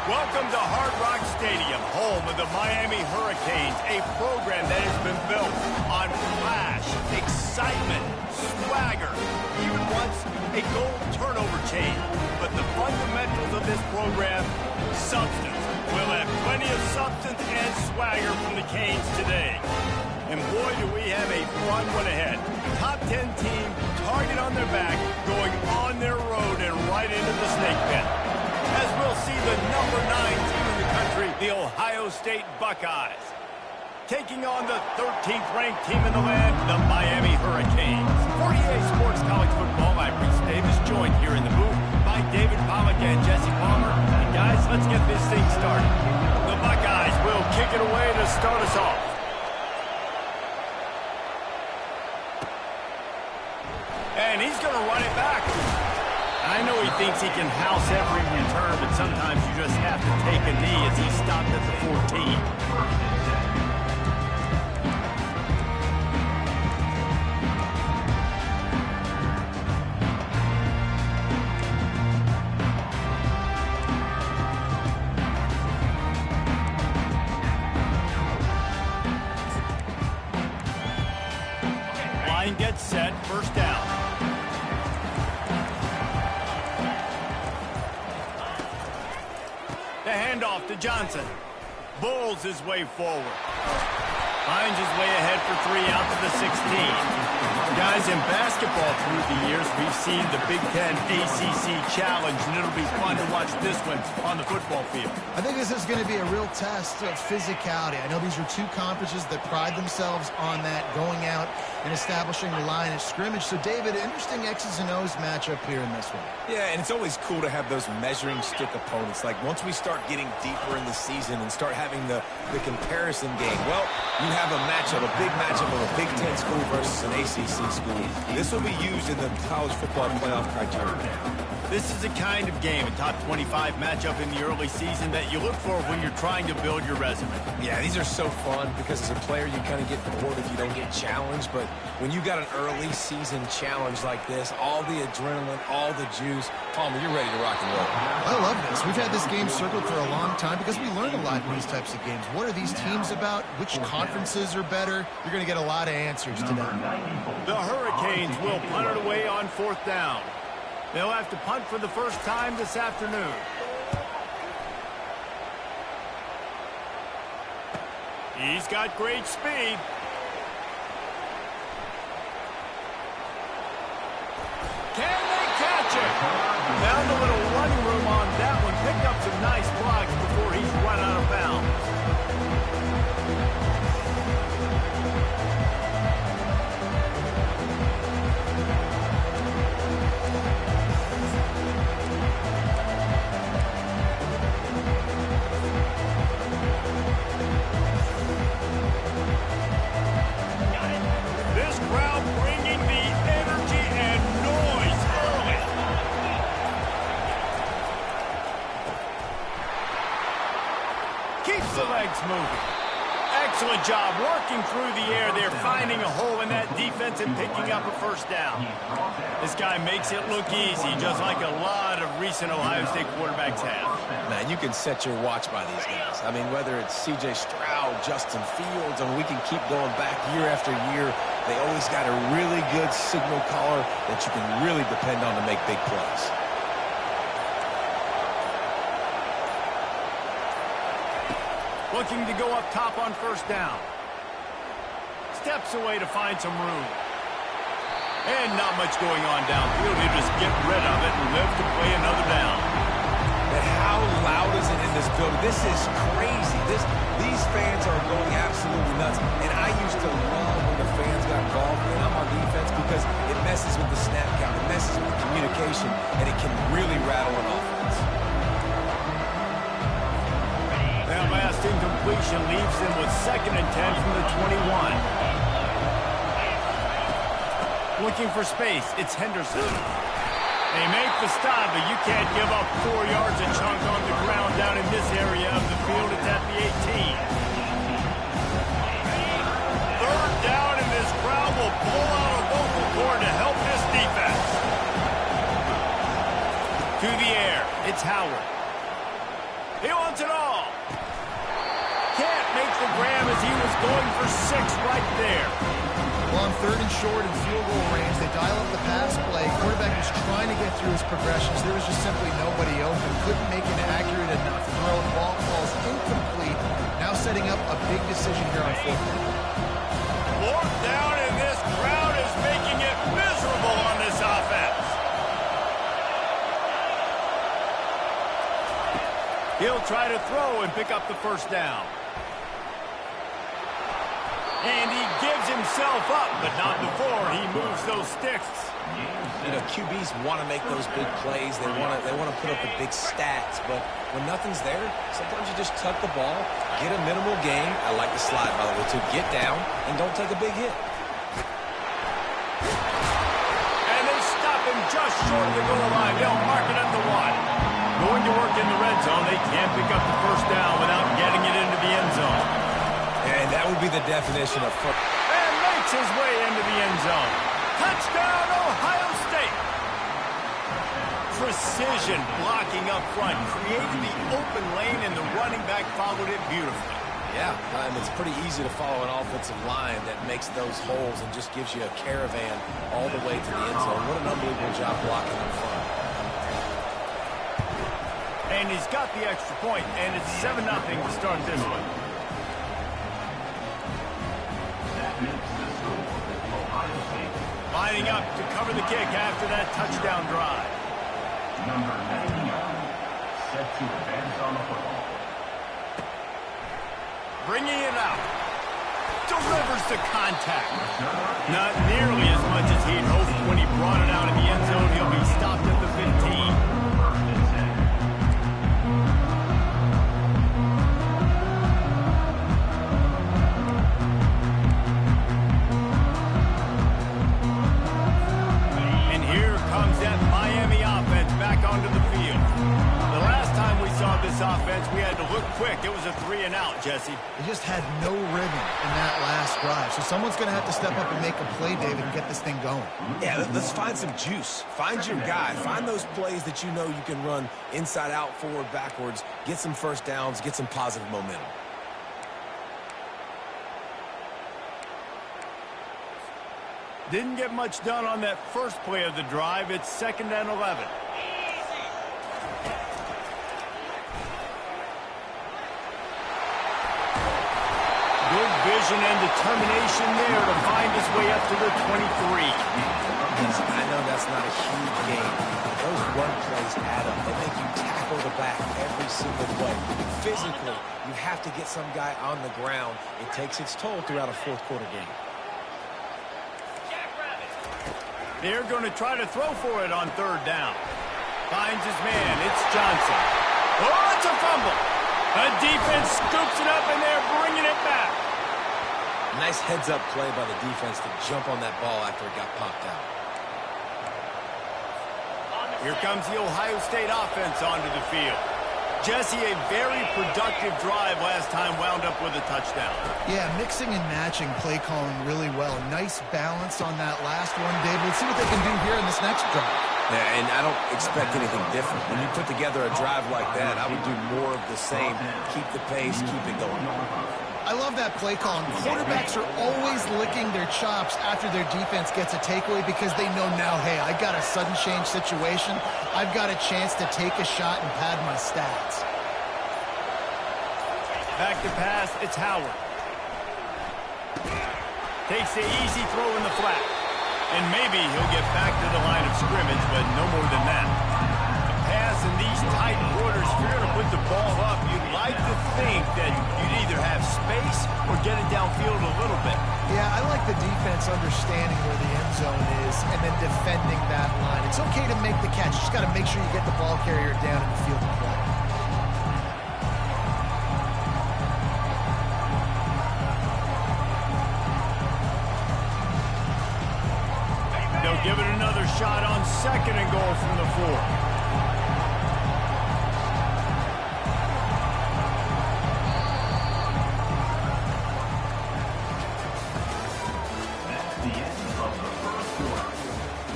Welcome to Hard Rock Stadium, home of the Miami Hurricanes, a program that has been built on flash, excitement, swagger, even once a goal turnover chain. But the fundamentals of this program, substance. We'll have plenty of substance and swagger from the Canes today. And boy, do we have a fun one ahead. Top 10 team, target on their back, going on their road and right into the snake pit. As we'll see the number 9 team in the country, the Ohio State Buckeyes, taking on the 13th ranked team in the land, the Miami Hurricanes. 48 Sports College Football, I'm Reese Davis, joined here in the booth by David Pollack and Jesse Palmer. And guys, let's get this thing started. The Buckeyes will kick it away to start us off. And he's going to run it back. I know he thinks he can house every return, but sometimes you just have to take a knee as he stopped at the 14. Line gets set, first down. The handoff to Johnson. Bowls his way forward. Finds his way ahead for 3 out to the 16. Guys, in basketball through the years, we've seen the Big Ten ACC Challenge, and it'll be fun to watch this one on the football field. I think this is going to be a real test of physicality. I know these are two conferences that pride themselves on that, going out and establishing the line of scrimmage. So, David, interesting X's and O's matchup here in this one. Yeah, and it's always cool to have those measuring stick opponents. Like, once we start getting deeper in the season and start having the comparison game, well, you have a matchup, a big matchup of a Big Ten school versus an ACC school. This will be used in the college football playoff criteria. This is a kind of game, a top 25 matchup in the early season that you look for when you're trying to build your resume. Yeah, these are so fun because as a player you kind of get bored if you don't get challenged, but when you got an early season challenge like this, all the adrenaline, all the juice, Palmer, you're ready to rock and roll. I love this. We've had this game circled for a long time because we learn a lot in these types of games. What are these teams about? Which conferences are better? You're going to get a lot of answers today. The Hurricanes will punt it away on 4th down. They'll have to punt for the first time this afternoon. He's got great speed. Can they catch it? Found a little running room on that one. Picked up some nice blocks before he's run out of bounds. Moving. Excellent job working through the air there, finding a hole in that defense and picking up a first down. This guy makes it look easy, just like a lot of recent Ohio State quarterbacks have. Man, you can set your watch by these guys. I mean, whether it's C.J. Stroud, Justin Fields, and we can keep going back year after year, they always got a really good signal caller that you can really depend on to make big plays. Looking to go up top on first down. Steps away to find some room. And not much going on downfield. He'll just get rid of it and live to play another down. And how loud is it in this building? This is crazy. These fans are going absolutely nuts. And I used to love when the fans got involved when I'm on defense because it messes with the snap count. It messes with the communication. And it can really rattle an offense. That last incompletion leaves them with 2nd and 10 from the 21. Looking for space, it's Henderson. They make the stop, but you can't give up 4 yards a chunk on the ground down in this area of the field. It's at the 18. 3rd down, and this crowd will pull out a vocal cord to help this defense. To the air, it's Howard. He wants it all. Can't make the grab as he was going for 6 right there. Well, on 3rd and short and field goal range, they dial up the pass play. Quarterback was trying to get through his progressions. There was just simply nobody open. Couldn't make an accurate enough throw. The ball falls incomplete. Now setting up a big decision here on 4th down. 4th down, and this crowd is making it miserable on this offense. He'll try to throw and pick up the 1st down. And he gives himself up, but not before he moves those sticks. You know, QBs want to make those big plays. They want to put up the big stats. But when nothing's there, sometimes you just tuck the ball, get a minimal gain. I like the slide, by the way, to get down and don't take a big hit. And they stop him just short of the goal line. They'll mark it at the 1. Going to work in the red zone. They can't pick up the 1st down without getting it into the end zone. And that would be the definition of football. And makes his way into the end zone. Touchdown, Ohio State. Precision blocking up front, created the open lane, and the running back followed it beautifully. Yeah, and it's pretty easy to follow an offensive line that makes those holes and just gives you a caravan all the way to the end zone. What an unbelievable job blocking up front. And he's got the extra point, and it's 7-0 to start this one. Lining up to cover the kick after that touchdown drive. Number 99, set to advance on the football. Bringing it out. Delivers the contact. Not nearly as much as he'd hoped when he brought it out in the end zone. He'll be stopped at the 15. Offense, we had to look quick. It was a 3-and-out, Jesse. They just had no rhythm in that last drive. So someone's going to have to step up and make a play, David, and get this thing going. Yeah, let's find some juice. Find your guy. Find those plays that you know you can run inside out, forward, backwards. Get some 1st downs. Get some positive momentum. Didn't get much done on that first play of the drive. It's 2nd and 11. Good vision and determination there to find his way up to the 23. I know that's not a huge game. Those run plays add up. They make you tackle the back every single play. Physically, you have to get some guy on the ground. It takes its toll throughout a 4th quarter game. They're going to try to throw for it on 3rd down. Finds his man. It's Johnson. Oh, it's a fumble. The defense scoops it up, and they're bringing it back. Nice heads-up play by the defense to jump on that ball after it got popped out. Here comes the Ohio State offense onto the field. Jesse, a very productive drive last time, wound up with a touchdown. Yeah, mixing and matching play calling really well. Nice balance on that last one, David. Let's see what they can do here in this next drive. Yeah, and I don't expect anything different. When you put together a drive like that, I would do more of the same. Keep the pace, keep it going. I love that play call. Quarterbacks are always licking their chops after their defense gets a takeaway because they know now, hey, I got a sudden change situation. I've got a chance to take a shot and pad my stats. Back to pass, it's Howard. Takes the easy throw in the flat. And maybe he'll get back to the line of scrimmage, but no more than that. The pass in these tight quarters, if you're going to put the ball up, you'd like to think that you'd either have space or get it downfield a little bit. Yeah, I like the defense understanding where the end zone is and then defending that line. It's okay to make the catch. You just got to make sure you get the ball carrier down in the field of play. They'll give it another shot on 2nd and goal from the 4. That's the end of the 1st quarter.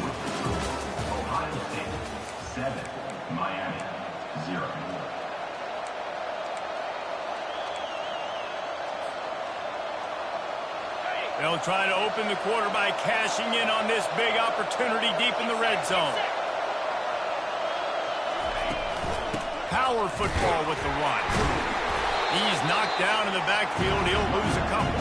With the score, Ohio State 7, Miami 0. They'll try to open the quarter by cashing in on this big opportunity deep in the red zone. Power football with the run. He's knocked down in the backfield. He'll lose a couple.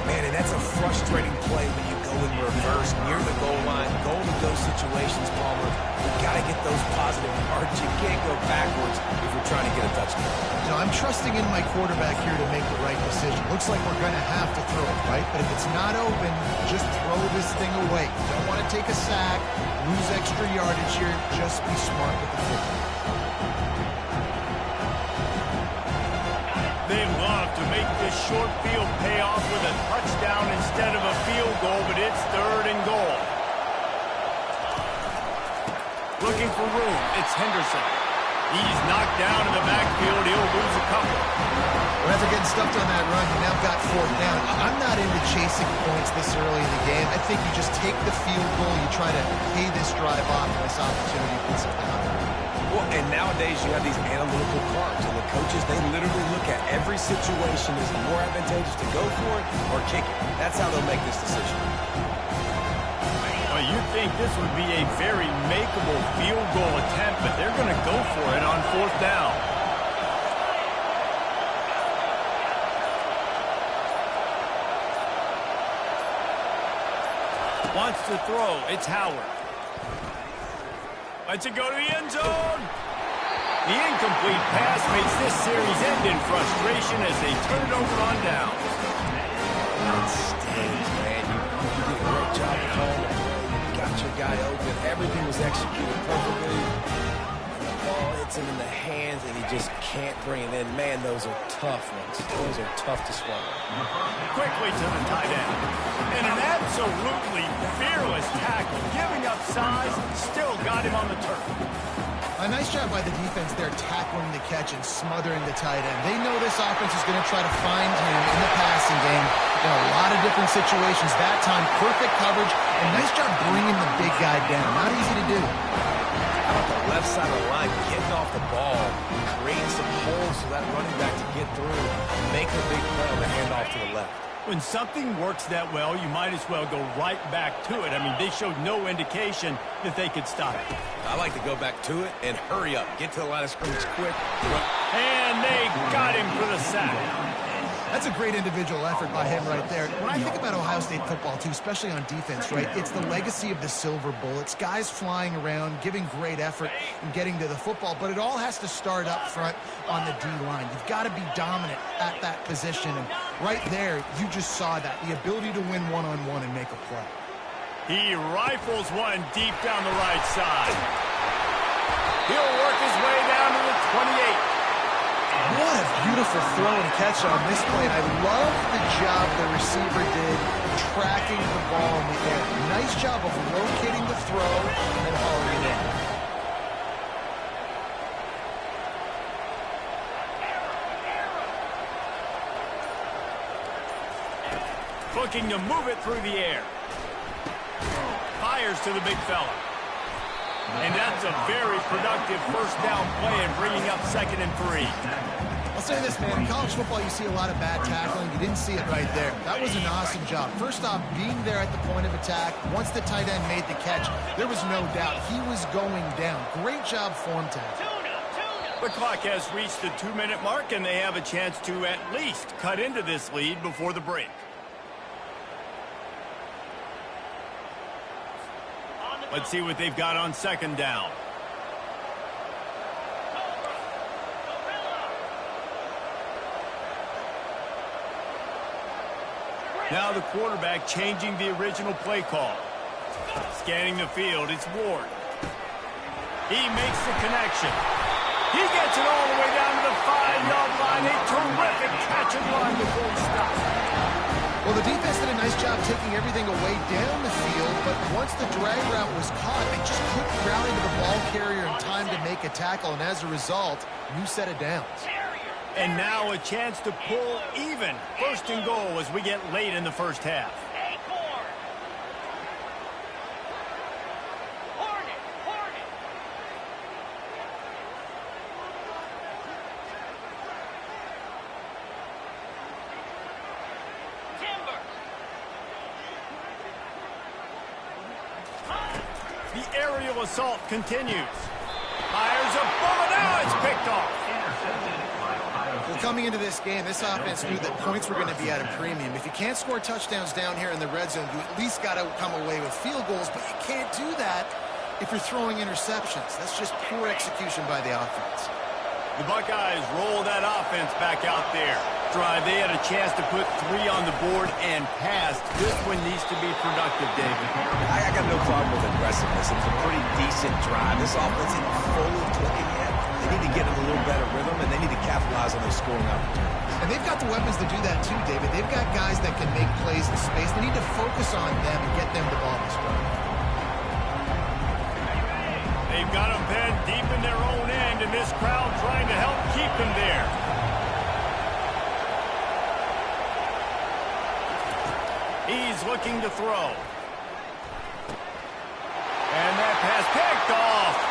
Man, and that's a frustrating play when you go in reverse near the goal line. Goal-to-go situations, Palmer. You've got to get those positive yards. You can't go backwards if you're trying to get a touchdown. You know, I'm trusting in my quarterback here to make the right decision. Looks like we're going to have to throw it, right? But if it's not open, just throw this thing away. You don't want to take a sack, lose extra yardage here. Just be smart with the football. They love to make this short field pay off with a touchdown instead of a field goal, but it's 3rd and goal. Looking for room, it's Henderson. He's knocked down in the backfield. He'll lose a couple. Well, after getting stuffed on that run, you now got 4th down. I'm not into chasing points this early in the game. I think you just take the field goal. You try to pay this drive off, and this opportunity puts it down. Well, and nowadays you have these analytical cards, and the coaches, they literally look at every situation. Is it more advantageous to go for it or kick it? That's how they'll make this decision. Well, you'd think this would be a very makeable field goal attempt, but they're going to go for it on 4th down. Wants to throw. It's Howard. Lets it go to the end zone. The incomplete pass makes this series end in frustration as they turn it over on down. It stings, man. You did a great job of calling the play. You got your guy open. Everything was executed perfectly. And the ball hits him in the hands, and he just can't bring it in. Man, those are tough ones. Those are tough to swallow. Quickly to the tight end. And an absolutely fearless tackle. Giving up size, still got him on the turf. A nice job by the defense there tackling the catch and smothering the tight end. They know this offense is going to try to find him in the passing game in a lot of different situations. That time, perfect coverage, and nice job bringing the big guy down. Not easy to do. How about the left side of the line, getting off the ball, creating some holes for that running back to get through, make a big play on the handoff to the left. When something works that well, you might as well go right back to it. I mean, they showed no indication that they could stop it. I like to go back to it and hurry up. Get to the line of scrimmage quick. And they got him for the sack. That's a great individual effort by him right there. When I think about Ohio State football, too, especially on defense, right, it's the legacy of the silver bullets, guys flying around, giving great effort and getting to the football, but it all has to start up front on the D-line. You've got to be dominant at that position, and right there, you just saw that, the ability to win one-on-one and make a play. He rifles one deep down the right side. He'll work his way down to the 28. What a beautiful throw and catch on this play. And I love the job the receiver did tracking the ball in the air. Nice job of locating the throw and hauling it in. Looking to move it through the air. Fires to the big fella. And that's a very productive first down play and bringing up 2nd and 3. I'll say this, man. In college football, you see a lot of bad tackling. You didn't see it right there. That was an awesome job. First off, being there at the point of attack. Once the tight end made the catch, there was no doubt he was going down. Great job form tackle. The clock has reached the 2-minute mark, and they have a chance to at least cut into this lead before the break. Let's see what they've got on 2nd down. Now the quarterback changing the original play call. Scanning the field, it's Ward. He makes the connection. He gets it all the way down to the 5-yard line. A terrific catch and run before he stops. Well, the defense did a nice job taking everything away down the field, but once the drag route was caught, they just couldn't rally to the ball carrier in time to make a tackle, and as a result, new set of downs. And now a chance to pull even. 1st and goal as we get late in the first half. aerial assault continues. Fires a bullet. Now it's picked off. Well, coming into this game, this offense knew that points were going to be at a premium. If you can't score touchdowns down here in the red zone, you at least got to come away with field goals, but you can't do that if you're throwing interceptions. That's just poor execution by the offense. The Buckeyes roll that offense back out there. Drive, they had a chance to put 3 on the board and passed. This one needs to be productive, David. I got no problem with aggressiveness. It was a pretty decent drive. This offense isn't fully clicking yet. They need to get in a little better rhythm, and they need to capitalize on those scoring opportunities. And they've got the weapons to do that too, David. They've got guys that can make plays in space. They need to focus on them and get them the ball this way. They've got them pinned deep in their own end, and this crowd trying to help keep them there. He's looking to throw. And that pass picked off.